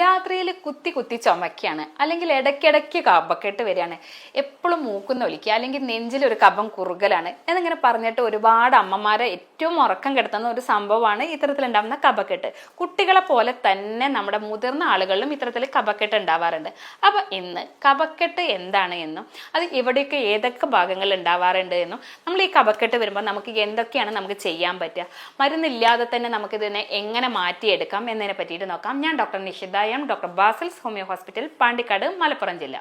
രാത്രിയിൽ കുത്തി കുത്തി ചുമക്കുകയാണ്, അല്ലെങ്കിൽ ഇടയ്ക്കിടയ്ക്ക് കഫക്കെട്ട് വരികയാണ്, എപ്പോഴും മൂക്കുന്ന ഒലിക്കുക, അല്ലെങ്കിൽ നെഞ്ചിലൊരു കഫം കുറുകലാണ് എന്നിങ്ങനെ പറഞ്ഞിട്ട് ഒരുപാട് അമ്മമാരെ ഏറ്റവും ഉറക്കം കെടുത്തുന്ന ഒരു സംഭവമാണ് ഇത്തരത്തിലുണ്ടാകുന്ന കഫക്കെട്ട്. കുട്ടികളെ പോലെ തന്നെ നമ്മുടെ മുതിർന്ന ആളുകളിലും ഇത്തരത്തിൽ കഫക്കെട്ട് ഉണ്ടാവാറുണ്ട്. അപ്പൊ ഇന്ന് കഫക്കെട്ട് എന്താണ് എന്നും അത് എവിടെയൊക്കെ ഏതൊക്കെ ഭാഗങ്ങളിൽ ഉണ്ടാവാറുണ്ട് എന്നും നമ്മൾ ഈ കഫക്കെട്ട് വരുമ്പോൾ നമുക്ക് എന്തൊക്കെയാണ് നമുക്ക് ചെയ്യാൻ പറ്റുക, മരുന്നില്ലാതെ തന്നെ നമുക്കിതിനെ എങ്ങനെ മാറ്റിയെടുക്കാം എന്നതിനെ പറ്റിയിട്ട് നോക്കാം. ഞാൻ doctor Nishitha, doctor Basil's homeo hospital, Pandikkad, Malappuram ജില്ല.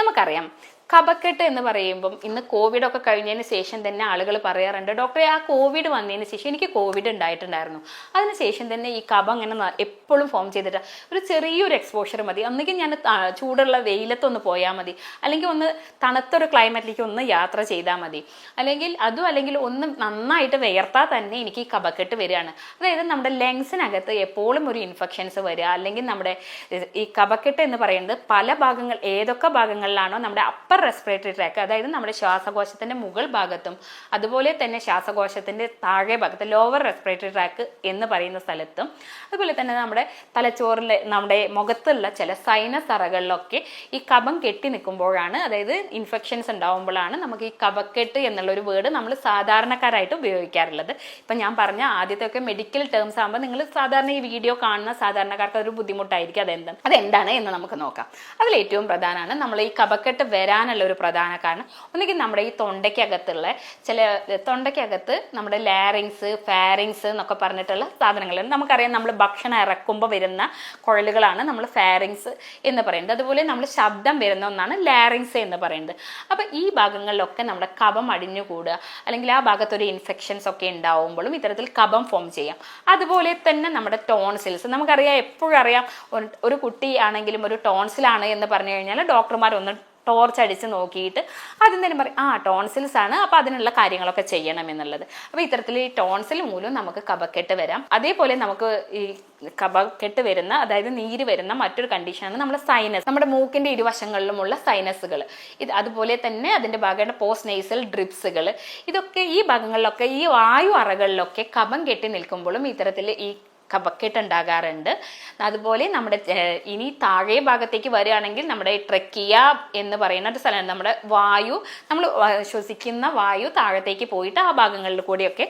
നമുക്കറിയാം കഫക്കെട്ട് എന്ന് പറയുമ്പം ഇന്ന് കോവിഡ് ഒക്കെ കഴിഞ്ഞതിന് ശേഷം തന്നെ ആളുകൾ പറയാറുണ്ട്, ഡോക്ടറെ ആ കോവിഡ് വന്നതിന് ശേഷം എനിക്ക് കോവിഡ് ഉണ്ടായിട്ടുണ്ടായിരുന്നു, അതിനുശേഷം തന്നെ ഈ കഫം ഇങ്ങനെ എപ്പോഴും ഫോം ചെയ്തിട്ട് ഒരു ചെറിയൊരു എക്സ്പോഷർ മതി, ഒന്നുകിൽ ഞാൻ ചൂടുള്ള വെയിലത്തൊന്ന് പോയാൽ മതി, അല്ലെങ്കിൽ ഒന്ന് തണുത്തൊരു ക്ലൈമറ്റിലേക്ക് ഒന്ന് യാത്ര ചെയ്താൽ മതി, അല്ലെങ്കിൽ ഒന്ന് നന്നായിട്ട് വിയർത്താൽ തന്നെ എനിക്ക് ഈ കഫക്കെട്ട് വരികയാണ്. അതായത് നമ്മുടെ ലങ്സിനകത്ത് എപ്പോഴും ഒരു ഇൻഫെക്ഷൻസ് വരിക, അല്ലെങ്കിൽ നമ്മുടെ ഈ കഫക്കെട്ട് എന്ന് പറയുന്നത് പല ഭാഗങ്ങൾ ഏതൊക്കെ ഭാഗങ്ങളിലാണോ നമ്മുടെ അപ്പർ റെസ്പിറേറ്ററി ട്രാക്ക്, അതായത് നമ്മുടെ ശ്വാസകോശത്തിന്റെ മുകൾ ഭാഗത്തും അതുപോലെ തന്നെ ശ്വാസകോശത്തിന്റെ താഴെ ഭാഗത്ത് ലോവർ റെസ്പിറേറ്ററി ട്രാക്ക് എന്ന് പറയുന്ന സ്ഥലത്തും, അതുപോലെ തന്നെ നമ്മുടെ തലച്ചോറിലെ നമ്മുടെ മുഖത്തുള്ള ചില സൈനസ് അറകളിലൊക്കെ ഈ കഫം കെട്ടി നിൽക്കുമ്പോഴാണ്, അതായത് ഇൻഫെക്ഷൻസ് ഉണ്ടാവുമ്പോഴാണ് നമുക്ക് ഈ കഫക്കെട്ട് എന്നുള്ള ഒരു വേർഡ് നമ്മൾ സാധാരണക്കാരായിട്ട് ഉപയോഗിക്കാറുള്ളത്. ഇപ്പം ഞാൻ പറഞ്ഞ ആദ്യത്തെ ഒക്കെ മെഡിക്കൽ ടേംസ് ആകുമ്പോൾ നിങ്ങൾ സാധാരണ ഈ വീഡിയോ കാണുന്ന സാധാരണക്കാർക്ക് ഒരു ബുദ്ധിമുട്ടായിരിക്കും. അതെന്താണ് എന്ന് നമുക്ക് നോക്കാം. അതിൽ ഏറ്റവും പ്രധാനമാണ് നമ്മൾ ഈ കഫക്കെട്ട് വരാനുള്ള ഒരു പ്രധാന കാരണം, ഒന്നുകിൽ നമ്മുടെ ഈ തൊണ്ടയ്ക്കകത്ത് നമ്മുടെ ലാരിങ്സ്, ഫാരിങ്സ് എന്നൊക്കെ പറഞ്ഞിട്ടുള്ള സാധനങ്ങളുണ്ട്. നമുക്കറിയാം നമ്മൾ ഭക്ഷണം ഇറക്കുമ്പോൾ വരുന്ന കുഴലുകളാണ് നമ്മൾ ഫാരിങ്സ് എന്ന് പറയുന്നത്. അതുപോലെ നമ്മൾ ശബ്ദം വരുന്ന ഒന്നാണ് ലാരിങ്സ് എന്ന് പറയുന്നത്. അപ്പം ഈ ഭാഗങ്ങളിലൊക്കെ നമ്മുടെ കഫം അടിഞ്ഞുകൂടുക, അല്ലെങ്കിൽ ആ ഭാഗത്തൊരു ഇൻഫെക്ഷൻസ് ഒക്കെ ഉണ്ടാവുമ്പോഴും ഇത്തരത്തിൽ കഫം ഫോം ചെയ്യാം. അതുപോലെ തന്നെ നമ്മുടെ ടോൺസിൽസ്, നമുക്കറിയാം എപ്പോഴും അറിയാം ഒരു കുട്ടിയാണെങ്കിലും ഒരു ടോൺസിലാണ് എന്ന് പറഞ്ഞു കഴിഞ്ഞാൽ ഡോക്ടർമാർ ഒന്ന് ടോർച്ച് അടിച്ച് നോക്കിയിട്ട് ആദ്യം തന്നെ പറയും ടോൺസിൽസ് ആണ്, അപ്പോൾ അതിനുള്ള കാര്യങ്ങളൊക്കെ ചെയ്യണം എന്നുള്ളത്. അപ്പോൾ ഇത്തരത്തിൽ ഈ ടോൺസിൽ മൂലം നമുക്ക് കഫക്കെട്ട് വരാം. അതേപോലെ നമുക്ക് ഈ കഫക്കെട്ട് വരുന്ന, അതായത് നീര് വരുന്ന മറ്റൊരു കണ്ടീഷനാണ് നമ്മുടെ സൈനസ്, നമ്മുടെ മൂക്കിന്റെ ഇരുവശങ്ങളിലുമുള്ള സൈനസുകൾ. അതുപോലെ തന്നെ അതിന്റെ ഭാഗമായിട്ട് പോസ്റ്റ് നേസൽ ഡ്രിപ്സുകൾ, ഇതൊക്കെ ഈ ഭാഗങ്ങളിലൊക്കെ ഈ വായു അറകളിലൊക്കെ കഫം കെട്ടി നിൽക്കുമ്പോഴും ഇത്തരത്തിൽ ഈ കഫക്കെട്ട് ഉണ്ടാകാറുണ്ട്. അതുപോലെ നമ്മുടെ ഇനി താഴെ ഭാഗത്തേക്ക് വരികയാണെങ്കിൽ നമ്മുടെ ട്രെക്കിയ എന്ന് പറയുന്ന ഒരു സ്ഥലമാണ്. നമ്മുടെ വായു, നമ്മൾ ശ്വസിക്കുന്ന വായു താഴത്തേക്ക് പോയിട്ട് ആ ഭാഗങ്ങളിൽ കൂടിയൊക്കെ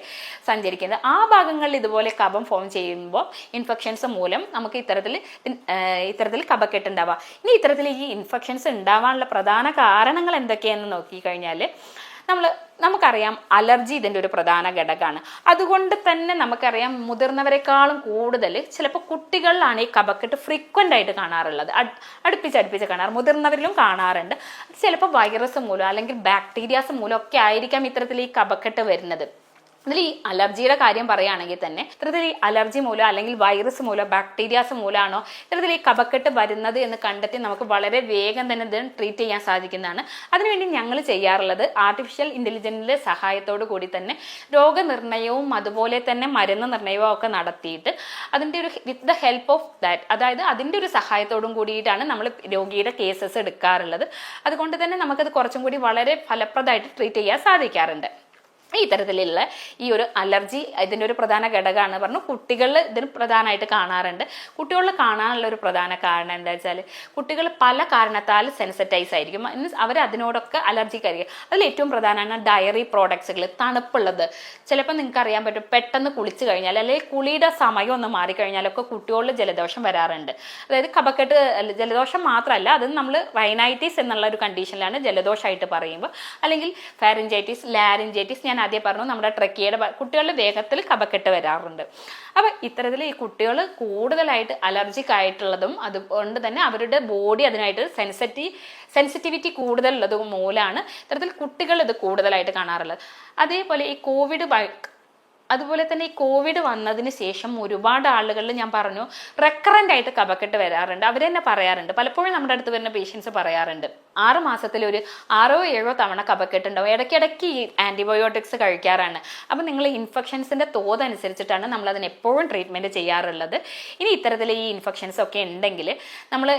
സഞ്ചരിക്കുന്നത്. ആ ഭാഗങ്ങളിൽ ഇതുപോലെ കഫം ഫോം ചെയ്യുമ്പോൾ ഇൻഫെക്ഷൻസ് മൂലം നമുക്ക് ഇത്തരത്തിൽ കഫക്കെട്ട് ഉണ്ടാവാം. ഇനി ഇത്തരത്തിൽ ഈ ഇൻഫെക്ഷൻസ് ഉണ്ടാവാനുള്ള പ്രധാന കാരണങ്ങൾ എന്തൊക്കെയാണെന്ന് നോക്കിക്കഴിഞ്ഞാൽ നമുക്കറിയാം അലർജി ഇതിൻ്റെ ഒരു പ്രധാന ഘടകമാണ്. അതുകൊണ്ട് തന്നെ നമുക്കറിയാം മുതിർന്നവരെക്കാളും കൂടുതൽ ചിലപ്പോൾ കുട്ടികളിലാണ് ഈ കഫക്കെട്ട് ഫ്രീക്വൻ്റ് ആയിട്ട് കാണാറുള്ളത്, അടുപ്പിച്ച് കാണാറ്. മുതിർന്നവരിലും കാണാറുണ്ട്. ചിലപ്പോൾ വൈറസ് മൂലം അല്ലെങ്കിൽ ബാക്ടീരിയാസ് മൂലം ഒക്കെ ആയിരിക്കാം ഇത്തരത്തിൽ ഈ കഫക്കെട്ട് വരുന്നത്. ഇതിൽ ഈ അലർജിയുടെ കാര്യം പറയുകയാണെങ്കിൽ തന്നെ ഇത്തരത്തിൽ ഈ അലർജി മൂലം അല്ലെങ്കിൽ വൈറസ് മൂലം ബാക്ടീരിയാസ് മൂലമാണോ ഇത്തരത്തിൽ ഈ കഫക്കെട്ട് വരുന്നത് എന്ന് കണ്ടെത്തി നമുക്ക് വളരെ വേഗം തന്നെ ഇത് ട്രീറ്റ് ചെയ്യാൻ സാധിക്കുന്നതാണ്. അതിനുവേണ്ടി ഞങ്ങൾ ചെയ്യാറുള്ളത് ആർട്ടിഫിഷ്യൽ ഇൻ്റലിജൻസിൻ്റെ സഹായത്തോടു കൂടി തന്നെ രോഗനിർണയവും അതുപോലെ തന്നെ മരുന്ന് നിർണയവും ഒക്കെ നടത്തിയിട്ട് അതിൻ്റെ ഒരു with the help of that, അതായത് അതിൻ്റെ ഒരു സഹായത്തോടും കൂടിയിട്ടാണ് നമ്മൾ രോഗിയുടെ കേസസ് എടുക്കാറുള്ളത്. അതുകൊണ്ട് തന്നെ നമുക്കത് കുറച്ചും കൂടി വളരെ ഫലപ്രദമായിട്ട് ട്രീറ്റ് ചെയ്യാൻ സാധിക്കാറുണ്ട്. ഈ തരത്തിലുള്ള ഈ ഒരു അലർജി ഇതിൻ്റെ ഒരു പ്രധാന ഘടകമാണ് പറഞ്ഞു. കുട്ടികളിൽ ഇതിന് പ്രധാനമായിട്ട് കാണാറുണ്ട്. കുട്ടികളിൽ കാണാനുള്ള ഒരു പ്രധാന കാരണം എന്താ വെച്ചാൽ കുട്ടികൾ പല കാരണത്താൽ സെൻസിറ്റൈസ് ആയിരിക്കും, മീൻസ് അവർ അതിനോടൊക്കെ അലർജിക്കായിരിക്കും. അതിൽ ഏറ്റവും പ്രധാനമാണ് ഡയറി പ്രോഡക്ട്സുകൾ, തണുപ്പുള്ളത്. ചിലപ്പോൾ നിങ്ങൾക്ക് അറിയാൻ പറ്റും, പെട്ടെന്ന് കുളിച്ച് കഴിഞ്ഞാൽ അല്ലെങ്കിൽ കുളിയുടെ സമയം ഒന്ന് മാറിക്കഴിഞ്ഞാലൊക്കെ കുട്ടികളിൽ ജലദോഷം വരാറുണ്ട്. അതായത് കഫക്കെട്ട് ജലദോഷം മാത്രമല്ല, അത് നമ്മൾ റൈനൈറ്റിസ് എന്നുള്ള ഒരു കണ്ടീഷനിലാണ് ജലദോഷമായിട്ട് പറയുമ്പോൾ, അല്ലെങ്കിൽ ഫാരിഞ്ചൈറ്റിസ്, ലാരിഞ്ചൈറ്റിസ്, ഞാൻ ആദ്യം പറഞ്ഞു നമ്മുടെ ട്രെക്കിയുടെ കുട്ടികളുടെ വേഗത്തിൽ കഫക്കെട്ട് വരാറുണ്ട്. അപ്പം ഇത്തരത്തിൽ ഈ കുട്ടികൾ കൂടുതലായിട്ട് അലർജിക് ആയിട്ടുള്ളതും അതുകൊണ്ട് തന്നെ അവരുടെ ബോഡി അതിനായിട്ട് സെൻസിറ്റിവിറ്റി കൂടുതലുള്ളതും മൂലമാണ് ഇത്തരത്തിൽ കുട്ടികൾ ഇത് കൂടുതലായിട്ട് കാണാറുള്ളത്. അതേപോലെ ഈ അതുപോലെ തന്നെ ഈ കോവിഡ് വന്നതിന് ശേഷം ഒരുപാട് ആളുകളിൽ ഞാൻ പറഞ്ഞു റെക്കറൻ്റ് ആയിട്ട് കഫക്കെട്ട് വരാറുണ്ട്. അവർ തന്നെ പറയാറുണ്ട്, പലപ്പോഴും നമ്മുടെ അടുത്ത് വരുന്ന പേഷ്യൻസ് പറയാറുണ്ട് 6 മാസത്തിൽ ഒരു 6-7 തവണ കഫക്കെട്ടുണ്ടാവും. ഇടയ്ക്കിടയ്ക്ക് ഈ ആൻറ്റിബയോട്ടിക്സ് കഴിക്കാറാണ്. അപ്പം നിങ്ങൾ ഇൻഫെക്ഷൻസിൻ്റെ തോതനുസരിച്ചിട്ടാണ് നമ്മൾ അതിന് എപ്പോഴും ട്രീറ്റ്മെൻറ്റ് ചെയ്യാറുള്ളത്. ഇനി ഇത്തരത്തിൽ ഈ ഇൻഫെക്ഷൻസ് ഒക്കെ ഉണ്ടെങ്കിൽ നമ്മൾ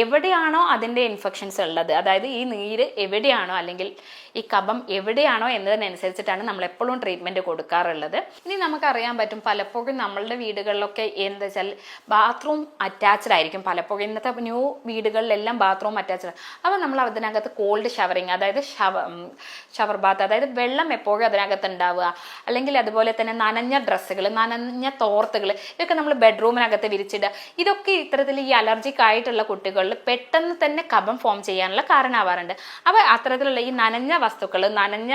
എവിടെയാണോ അതിൻ്റെ ഇൻഫെക്ഷൻസ് ഉള്ളത്, അതായത് ഈ നീര് എവിടെയാണോ അല്ലെങ്കിൽ ഈ കഫം എവിടെയാണോ എന്നതിനനുസരിച്ചിട്ടാണ് നമ്മൾ എപ്പോഴും ട്രീറ്റ്മെൻറ്റ് കൊടുക്കാറുള്ളത്. ഇനി നമുക്കറിയാൻ പറ്റും പലപ്പോഴും നമ്മളുടെ വീടുകളിലൊക്കെ എന്താ വെച്ചാൽ ബാത്റൂം അറ്റാച്ച്ഡ് ആയിരിക്കും. പലപ്പോഴും ഇന്നത്തെ ന്യൂ വീടുകളിലെല്ലാം ബാത്റൂം അറ്റാച്ച്ഡ്. അപ്പോൾ നമ്മൾ അതിനകത്ത് കോൾഡ് ഷവറിങ്, അതായത് ഷവർ ബാത്ത്, അതായത് വെള്ളം എപ്പോഴും അതിനകത്ത് ഉണ്ടാവുക, അല്ലെങ്കിൽ അതുപോലെ തന്നെ നനഞ്ഞ ഡ്രസ്സുകൾ, നനഞ്ഞ തോർത്തുകൾ, ഇതൊക്കെ നമ്മൾ ബെഡ്റൂമിനകത്ത് വിരിച്ചിടുക. ഇതൊക്കെ ഇത്തരത്തിൽ ഈ അലർജിക് ആയിട്ടുള്ള കുട്ടികളിൽ പെട്ടെന്ന് തന്നെ കഫം ഫോം ചെയ്യാനുള്ള കാരണമാവാറുണ്ട്. അപ്പോൾ അത്തരത്തിലുള്ള ഈ നനഞ്ഞ വസ്തുക്കൾ, നനഞ്ഞ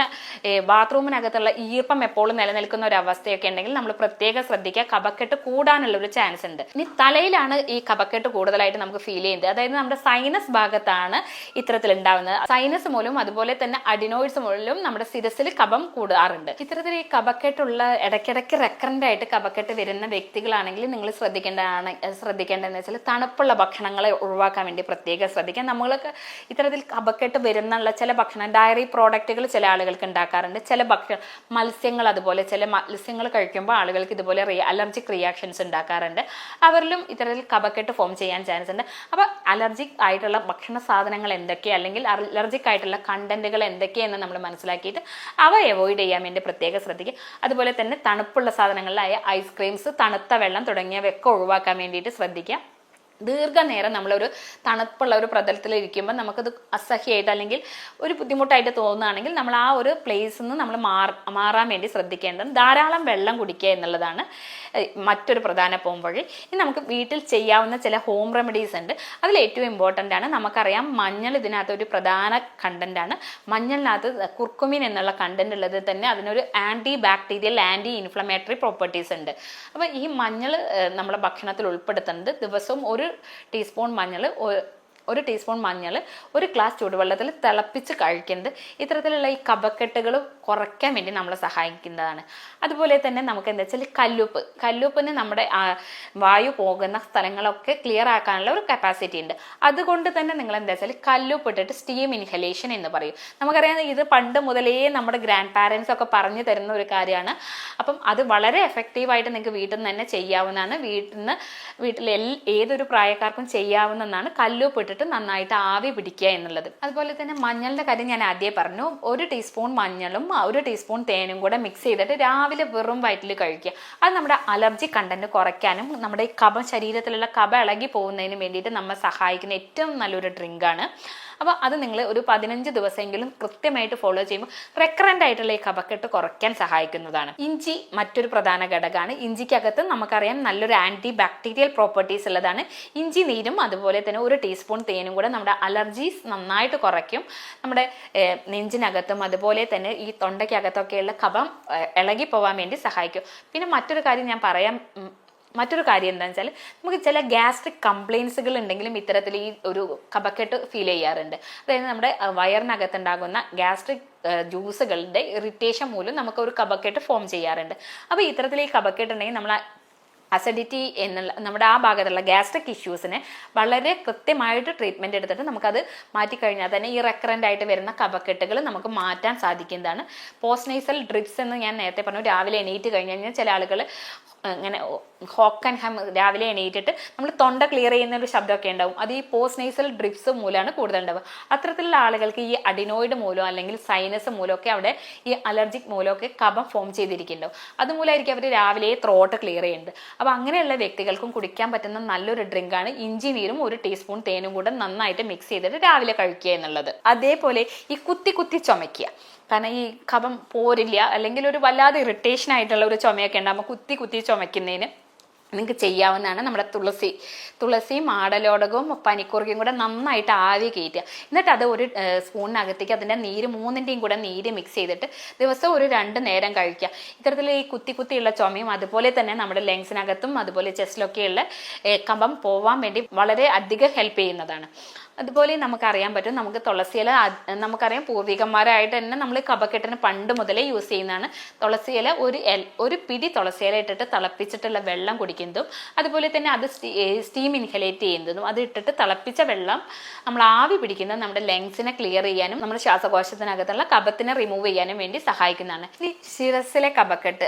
ബാത്റൂമിനകത്തുള്ള ഈർപ്പം എപ്പോഴും നിലനിൽക്കുന്ന ഒരു അവസ്ഥയൊക്കെ ഉണ്ടെങ്കിൽ നമ്മൾ പ്രത്യേകം ശ്രദ്ധിക്കുക. കഫക്കെട്ട് കൂടാനുള്ള ഒരു ചാൻസ് ഉണ്ട്. ഇനി തലയിലാണ് ഈ കഫക്കെട്ട് കൂടുതലായിട്ട് നമുക്ക് ഫീൽ ചെയ്യുന്നത്. അതായത് നമ്മുടെ സൈനസ് ഭാഗത്താണ് ഇത്തരത്തിൽ ഉണ്ടാവുന്നത്. സൈനസ് മൂലം അതുപോലെ തന്നെ അഡിനോയിഡ്സ് മൂലം നമ്മുടെ ശിരസിൽ കഫം കൂടാറുണ്ട്. ഇത്തരത്തിൽ ഈ കഫക്കെട്ടുള്ള ഇടയ്ക്കിടയ്ക്ക് റെക്കറന്റ് ആയിട്ട് കഫക്കെട്ട് വരുന്ന വ്യക്തികളാണെങ്കിൽ നിങ്ങൾ ശ്രദ്ധിക്കേണ്ടതെന്ന് വെച്ചാൽ തണുപ്പുള്ള ഭക്ഷണങ്ങളെ ഒഴിവാക്കാൻ വേണ്ടി പ്രത്യേകം ശ്രദ്ധിക്കാം. നമ്മൾക്ക് ഇത്തരത്തിൽ കഫക്കെട്ട് വരുന്നുള്ള ചില ഭക്ഷണം, ഡയറി പ്രോഡക്റ്റുകൾ ചില ആളുകൾക്ക് ഉണ്ടാക്കാറുണ്ട്. ചില മത്സ്യങ്ങൾ, അതുപോലെ ചില മത്സ്യങ്ങൾ കഴിക്കുമ്പോൾ ആളുകൾക്ക് ഇതുപോലെ അലർജിക് റിയാക്ഷൻസ് ഉണ്ടാക്കാറുണ്ട്. അവരിലും ഇത്തരത്തിൽ കഫക്കെട്ട് ഫോം ചെയ്യാൻ ചാൻസ് ഉണ്ട്. അപ്പോൾ അലർജിക് ആയിട്ടുള്ള ഭക്ഷണ സാധനങ്ങൾ എന്തൊക്കെ, അല്ലെങ്കിൽ അലർജിക് ആയിട്ടുള്ള കണ്ടന്റുകൾ എന്തൊക്കെയെന്ന് നമ്മൾ മനസ്സിലാക്കിയിട്ട് അവ അവോയ്ഡ് ചെയ്യാൻ വേണ്ടി പ്രത്യേകം ശ്രദ്ധിക്കുക. അതുപോലെ തന്നെ തണുപ്പുള്ള സാധനങ്ങളിലായ ഐസ്ക്രീംസ്, തണുത്ത വെള്ളം തുടങ്ങിയവയൊക്കെ ഒഴിവാക്കാൻ വേണ്ടിയിട്ട് ശ്രദ്ധിക്കുക. ദീർഘനേരം നമ്മളൊരു തണുപ്പുള്ള ഒരു പ്രതലത്തിൽ ഇരിക്കുമ്പോൾ നമുക്കത് അസഹ്യമായിട്ട് അല്ലെങ്കിൽ ഒരു ബുദ്ധിമുട്ടായിട്ട് തോന്നുകയാണെങ്കിൽ നമ്മൾ ആ ഒരു പ്ലേസിൽ നിന്ന് നമ്മൾ മാറാൻ വേണ്ടി ശ്രദ്ധിക്കേണ്ടത് ധാരാളം വെള്ളം കുടിക്കുക എന്നുള്ളതാണ് മറ്റൊരു പ്രധാന പോംവഴി. ഇനി നമുക്ക് വീട്ടിൽ ചെയ്യാവുന്ന ചില ഹോം റെമഡീസ് ഉണ്ട്. അതിൽ ഏറ്റവും ഇമ്പോർട്ടൻ്റ് ആണ്, നമുക്കറിയാം മഞ്ഞൾ ഇതിനകത്ത് ഒരു പ്രധാന കണ്ടന്റ് ആണ്. മഞ്ഞളിനകത്ത് കുർക്കുമിൻ എന്നുള്ള കണ്ടന്റ് ഉള്ളത് തന്നെ അതിനൊരു antibacterial, anti inflammatory properties ഉണ്ട്. അപ്പോൾ ഈ മഞ്ഞൾ നമ്മുടെ ഭക്ഷണത്തിൽ ഉൾപ്പെടുത്തുന്നത് ദിവസവും ഒരു ടീസ്പൂൺ മഞ്ഞൾ ഒരു ഗ്ലാസ് ചൂടുവെള്ളത്തിൽ തിളപ്പിച്ച് കഴിക്കുന്നത് ഇത്തരത്തിലുള്ള ഈ കഫക്കെട്ടുകൾ കുറയ്ക്കാൻ വേണ്ടി നമ്മളെ സഹായിക്കുന്നതാണ്. അതുപോലെ തന്നെ നമുക്ക് എന്താ വെച്ചാൽ കല്ലുപ്പിന് നമ്മുടെ വായു പോകുന്ന സ്ഥലങ്ങളൊക്കെ ക്ലിയർ ആക്കാനുള്ള ഒരു കപ്പാസിറ്റി ഉണ്ട്. അതുകൊണ്ട് തന്നെ നിങ്ങൾ എന്താ വെച്ചാൽ കല്ലുപ്പ് ഇട്ടിട്ട് സ്റ്റീം ഇൻഹലേഷൻ എന്ന് പറയും. നമുക്കറിയാം ഇത് പണ്ട് മുതലേ നമ്മുടെ ഗ്രാൻഡ് പാരൻസ് ഒക്കെ പറഞ്ഞു തരുന്ന ഒരു കാര്യമാണ്. അപ്പം അത് വളരെ എഫക്റ്റീവായിട്ട് നിങ്ങൾക്ക് വീട്ടിൽ നിന്ന് തന്നെ ചെയ്യാവുന്നതാണ്. വീട്ടിൽ ഏതൊരു പ്രായക്കാർക്കും ചെയ്യാവുന്നതാണ് കല്ലുപ്പ് ഇട്ടിട്ട് നന്നായിട്ട് ആവി പിടിക്കുക എന്നുള്ളത്. അതുപോലെ തന്നെ മഞ്ഞളിന്റെ കാര്യം ഞാൻ ആദ്യമേ പറഞ്ഞു. 1 ടീസ്പൂൺ മഞ്ഞളും 1 ടീസ്പൂൺ തേനും കൂടെ മിക്സ് ചെയ്തിട്ട് രാവിലെ വെറും വയറ്റിൽ കഴിക്കുക. അത് നമ്മുടെ അലർജി കണ്ടന്റ് കുറയ്ക്കാനും നമ്മുടെ ഈ ശരീരത്തിലുള്ള കഫ ഇളകി പോകുന്നതിന് വേണ്ടിയിട്ട് നമ്മെ സഹായിക്കുന്ന ഏറ്റവും നല്ലൊരു ഡ്രിങ്കാണ്. അപ്പോൾ അത് നിങ്ങൾ ഒരു 15 ദിവസമെങ്കിലും കൃത്യമായിട്ട് ഫോളോ ചെയ്യുമ്പോൾ റെക്കറന്റ് ആയിട്ടുള്ള ഈ കഫക്കെട്ട് കുറയ്ക്കാൻ സഹായിക്കുന്നതാണ്. ഇഞ്ചി മറ്റൊരു പ്രധാന ഘടകമാണ്. ഇഞ്ചിക്കകത്ത് നമുക്കറിയാം നല്ലൊരു ആൻറ്റി ബാക്ടീരിയൽ പ്രോപ്പർട്ടീസ് ഉള്ളതാണ്. ഇഞ്ചി നീരും അതുപോലെ തന്നെ 1 ടീസ്പൂൺ തേനും കൂടെ നമ്മുടെ അലർജീസ് നന്നായിട്ട് കുറയ്ക്കും. നമ്മുടെ നെഞ്ചിനകത്തും അതുപോലെ തന്നെ ഈ തൊണ്ടയ്ക്കകത്തൊക്കെയുള്ള കഫം ഇളകി പോകാൻ വേണ്ടി സഹായിക്കും. പിന്നെ മറ്റൊരു കാര്യം എന്താണെന്ന് വെച്ചാൽ നമുക്ക് ചില ഗ്യാസ്ട്രിക് കംപ്ലയിൻസുകൾ ഉണ്ടെങ്കിലും ഇത്തരത്തിൽ ഈ ഒരു കഫക്കെട്ട് ഫീൽ ചെയ്യാറുണ്ട്. അതായത് നമ്മുടെ വയറിനകത്തുണ്ടാകുന്ന ഗ്യാസ്ട്രിക് ജ്യൂസുകളുടെ ഇറിറ്റേഷൻ മൂലം നമുക്ക് ഒരു കഫക്കെട്ട് ഫോം ചെയ്യാറുണ്ട്. അപ്പോൾ ഇത്തരത്തിൽ ഈ കഫക്കെട്ട് ഉണ്ടെങ്കിൽ നമ്മൾ അസിഡിറ്റി എന്നുള്ള നമ്മുടെ ആ ഭാഗത്തുള്ള ഗ്യാസ്ട്രിക് ഇഷ്യൂസിന് വളരെ കൃത്യമായിട്ട് ട്രീറ്റ്മെൻറ്റ് എടുത്തിട്ട് നമുക്കത് മാറ്റിക്കഴിഞ്ഞാൽ തന്നെ ഈ റെക്കറൻ്റ് ആയിട്ട് വരുന്ന കഫക്കെട്ടുകൾ നമുക്ക് മാറ്റാൻ സാധിക്കുന്നതാണ്. പോസ്റ്റ് ഡ്രിപ്സ് എന്ന് ഞാൻ നേരത്തെ പറഞ്ഞു. രാവിലെ എണീറ്റ് കഴിഞ്ഞ് കഴിഞ്ഞാൽ ചില ആളുകൾ ഇങ്ങനെ രാവിലെ എണീറ്റിട്ട് നമ്മൾ തൊണ്ട ക്ലിയർ ചെയ്യുന്ന ഒരു ശബ്ദമൊക്കെ ഉണ്ടാവും. അത് ഈ പോസ്റ്റ് ഡ്രിപ്സ് മൂലമാണ് കൂടുതൽ ഉണ്ടാവുക. അത്തരത്തിലുള്ള ആളുകൾക്ക് ഈ അഡിനോയിഡ് മൂലം അല്ലെങ്കിൽ സൈനസ് മൂലമൊക്കെ അവിടെ ഈ അലർജിക് മൂലമൊക്കെ കഫം ഫോം ചെയ്തിരിക്കുന്നുണ്ടാവും. അതുമൂലമായിരിക്കും അവർ രാവിലെ ത്രോട്ട് ക്ലിയർ ചെയ്യുന്നത്. അപ്പോൾ അങ്ങനെയുള്ള വ്യക്തികൾക്കും കുടിക്കാൻ പറ്റുന്ന നല്ലൊരു ഡ്രിങ്കാണ് ഇഞ്ചി നീരും 1 ടീസ്പൂൺ തേനും കൂടെ നന്നായിട്ട് മിക്സ് ചെയ്തിട്ട് രാവിലെ കഴിക്കുക എന്നുള്ളത്. അതേപോലെ ഈ കുത്തി ചുമയ്ക്കുക. കാരണം ഈ കഫം പോരില്ല, അല്ലെങ്കിൽ ഒരു വല്ലാതെ ഇറിറ്റേഷൻ ആയിട്ടുള്ള ഒരു ചുമയൊക്കെ ഉണ്ടാകുമ്പോൾ കുത്തി ചുമയ്ക്കുന്നതിന് നിങ്ങൾക്ക് ചെയ്യാവുന്നതാണ്. നമ്മുടെ തുളസിയും ആടലോടകവും പനിക്കൂർക്കയും കൂടെ നന്നായിട്ട് ആവി കയറ്റുക. എന്നിട്ട് അത് ഒരു സ്പൂണിനകത്തേക്ക് അതിൻ്റെ നീര് 3ൻ്റെയും കൂടെ നീര് മിക്സ് ചെയ്തിട്ട് ദിവസം ഒരു 2 നേരം കഴിക്കുക. ഇത്തരത്തിൽ ഈ കുത്തിയുള്ള ചുമയും അതുപോലെ തന്നെ നമ്മുടെ ലങ്സിനകത്തും അതുപോലെ ചെസ്റ്റിലൊക്കെയുള്ള കഫം പോവാൻ വേണ്ടി വളരെ അധികം ഹെൽപ്പ് ചെയ്യുന്നതാണ്. അതുപോലെ നമുക്കറിയാൻ പറ്റും, നമുക്ക് തുളസിയില നമുക്കറിയാം പൂർവികന്മാരായിട്ട് തന്നെ നമ്മൾ കഫക്കെട്ടിന് പണ്ട് മുതലേ യൂസ് ചെയ്യുന്നതാണ്. തുളസിയില ഒരു പിടി തുളസിയില ഇട്ടിട്ട് തിളപ്പിച്ചിട്ടുള്ള വെള്ളം കുടിക്കുന്നതും അതുപോലെ തന്നെ അത് സ്റ്റീം ഇൻഹലേറ്റ് ചെയ്യുന്നതും അത് ഇട്ടിട്ട് തിളപ്പിച്ച വെള്ളം നമ്മൾ ആവി പിടിക്കുന്നത് നമ്മുടെ ലങ്സിനെ ക്ലിയർ ചെയ്യാനും നമ്മുടെ ശ്വാസകോശത്തിനകത്തുള്ള കഫത്തിനെ റിമൂവ് ചെയ്യാനും വേണ്ടി സഹായിക്കുന്നതാണ്. ഈ ശിരസിലെ കഫക്കെട്ട്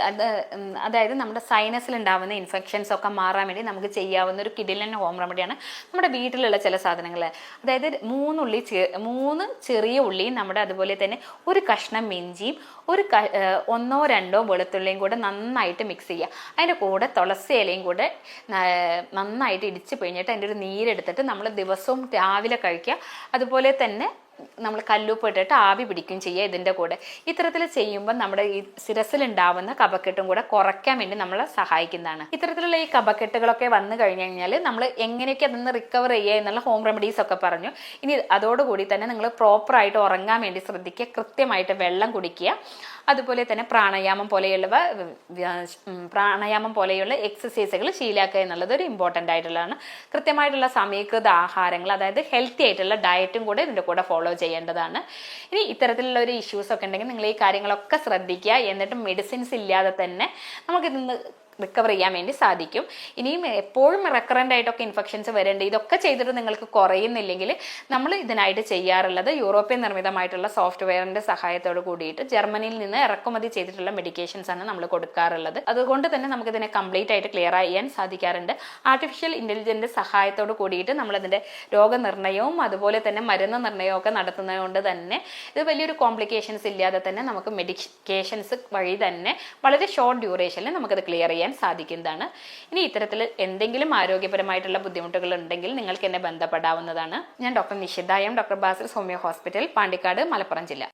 അതായത് നമ്മുടെ സൈനസിൽ ഉണ്ടാവുന്ന ഇൻഫെക്ഷൻസ് ഒക്കെ മാറാൻ വേണ്ടി നമുക്ക് ചെയ്യാവുന്ന ഒരു കിടിലൻ ഹോം റെമഡിയാണ് നമ്മുടെ വീട്ടിലുള്ള ചില സാധനങ്ങൾ. അതായത് 3 ചെറിയ ഉള്ളിയും നമ്മുടെ അതുപോലെ തന്നെ ഒരു കഷ്ണം ഇഞ്ചിയും ഒരു 1-2 വെളുത്തുള്ളിയും കൂടെ നന്നായിട്ട് മിക്സ് ചെയ്യുക. അതിൻ്റെ കൂടെ തുളസി ഇലയും കൂടെ നന്നായിട്ട് ഇടിച്ച് പിഴിഞ്ഞിട്ട് അതിൻ്റെ ഒരു നീരെടുത്തിട്ട് നമ്മൾ ദിവസവും രാവിലെ കഴിക്കുക. അതുപോലെ തന്നെ നമ്മൾ കല്ലുപ്പ് ഇട്ടിട്ട് ആവി പിടിക്കുകയും ചെയ്യുക. ഇതിൻ്റെ കൂടെ ഇത്തരത്തിൽ ചെയ്യുമ്പോൾ നമ്മുടെ ഈ ശിരസിലുണ്ടാവുന്ന കഫക്കെട്ടും കൂടെ കുറയ്ക്കാൻ വേണ്ടി നമ്മളെ സഹായിക്കുന്നതാണ്. ഇത്തരത്തിലുള്ള ഈ കഫക്കെട്ടുകളൊക്കെ വന്നു കഴിഞ്ഞു കഴിഞ്ഞാൽ നമ്മൾ എങ്ങനെയൊക്കെ അതിൽ റിക്കവർ ചെയ്യുക എന്നുള്ള ഹോം റെമഡീസ് ഒക്കെ പറഞ്ഞു. ഇനി അതോടുകൂടി തന്നെ നിങ്ങൾ പ്രോപ്പറായിട്ട് ഉറങ്ങാൻ വേണ്ടി ശ്രദ്ധിക്കുക, കൃത്യമായിട്ട് വെള്ളം കുടിക്കുക, അതുപോലെ തന്നെ പ്രാണായാമം പോലെയുള്ള എക്സസൈസുകൾ ശീലാക്കുക എന്നുള്ളത് ഒരു ഇമ്പോർട്ടൻ്റ് ആയിട്ടുള്ളതാണ്. കൃത്യമായിട്ടുള്ള സമീകൃത ആഹാരങ്ങൾ, അതായത് ഹെൽത്തി ആയിട്ടുള്ള ഡയറ്റും കൂടെ ഇതിൻ്റെ കൂടെ ഫോളോ ചെയ്യേണ്ടതാണ്. ഇനി ഇത്തരത്തിലുള്ള ഒരു ഇഷ്യൂസ് ഒക്കെ ഉണ്ടെങ്കിൽ നിങ്ങൾ ഈ കാര്യങ്ങളൊക്കെ ശ്രദ്ധിക്കുക. എന്നിട്ട് മെഡിസിൻസ് ഇല്ലാതെ തന്നെ നമുക്കിതിന്ന് റിക്കവർ ചെയ്യാൻ വേണ്ടി സാധിക്കും. ഇനിയും എപ്പോഴും റെക്കറൻ്റ് ആയിട്ടൊക്കെ ഇൻഫെക്ഷൻസ് വരേണ്ട ഇതൊക്കെ ചെയ്തിട്ട് നിങ്ങൾക്ക് കുറയുന്നില്ലെങ്കിൽ നമ്മൾ ഇതിനായിട്ട് ചെയ്യാറുള്ളത് യൂറോപ്യൻ നിർമ്മിതമായിട്ടുള്ള സോഫ്റ്റ്വെയറിൻ്റെ സഹായത്തോട് കൂടിയിട്ട് ജർമ്മനിയിൽ നിന്ന് ഇറക്കുമതി ചെയ്തിട്ടുള്ള മെഡിക്കേഷൻസ് ആണ് നമ്മൾ കൊടുക്കാറുള്ളത്. അതുകൊണ്ട് തന്നെ നമുക്കിതിനെ കംപ്ലീറ്റ് ആയിട്ട് ക്ലിയർ ചെയ്യാൻ സാധിക്കാറുണ്ട്. ആർട്ടിഫിഷ്യൽ ഇൻ്റലിജൻസിൻ്റെ സഹായത്തോട് കൂടിയിട്ട് നമ്മളതിൻ്റെ രോഗനിർണയവും അതുപോലെ തന്നെ മരുന്ന് നിർണയവും ഒക്കെ നടത്തുന്നത് കൊണ്ട് തന്നെ ഇത് വലിയൊരു കോംപ്ലിക്കേഷൻസ് ഇല്ലാതെ തന്നെ നമുക്ക് മെഡിക്കേഷൻസ് വഴി തന്നെ വളരെ ഷോർട്ട് ഡ്യൂറേഷനിൽ നമുക്കത് ക്ലിയർ ചെയ്യാൻ സാധിക്കുന്നതാണ്. ഇനി ഇത്തരത്തിൽ എന്തെങ്കിലും ആരോഗ്യപരമായിട്ടുള്ള ബുദ്ധിമുട്ടുകൾ ഉണ്ടെങ്കിൽ നിങ്ങൾക്ക് എന്നെ ബന്ധപ്പെടാവുന്നതാണ്. ഞാൻ doctor Nishitha M, doctor Basil homeo hospital, Pandikkad, Malappuram ജില്ല.